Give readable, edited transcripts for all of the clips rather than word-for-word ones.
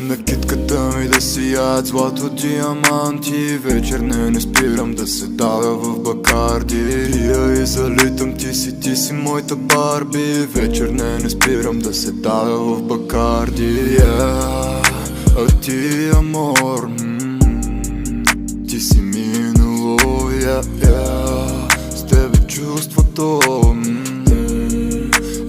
На китката ми да сияят злато диаманти. Вечер не спирам да се давя в Бакарди. Пия и залитам, ти си моята Барби. Вечер не спирам да се давя в Бакарди. А ти амор, ти си минало, с тебе чувството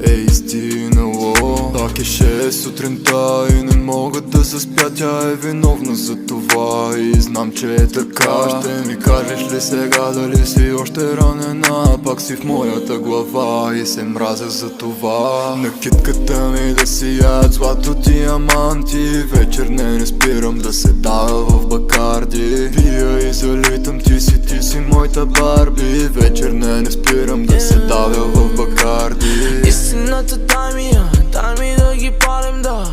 е изстинало. Пак е 6 сутринта и не мога да заспя. Тя е виновна за това и знам, че е така. Ще ми кажеш ли сега дали си още ранена? Пак си в моята глава и се мразя за това. На китката ми да сияят злато диаманти. Вечер не спирам да се давя в Бакарди. Пия и залитам, ти си моята Барби. Вечер не спирам да се давя в Бакарди. Истината дай ми да ги палим, да.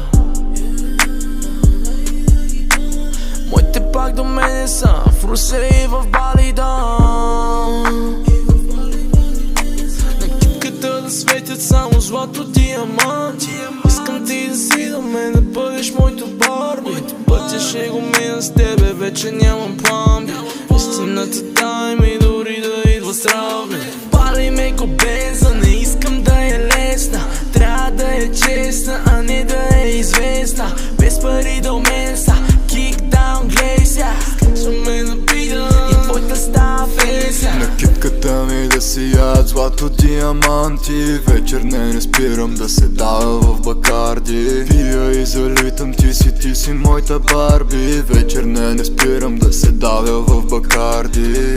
Моите пак до мене са в Русе и в Бали, да. На китката да светят само злато диаманти. Искам ти да си до мен, да бъдеш моето Барби. Пътя ще го мина с тебе, вече нямам план. Истината дай ми дори да идва здраве. Пали ме ко бенза, не искам да е лесна. Трябва да е честна, а не да е известна. Без пари до мен са, кикдаун глейся. Слушаме на бита и твоята става феса. На китката ми да сияят злато диаманти. Вечер не спирам да се давя в Бакарди. Пия и залитам, ти си моята Барби. Вечер не спирам да се давя в Бакарди.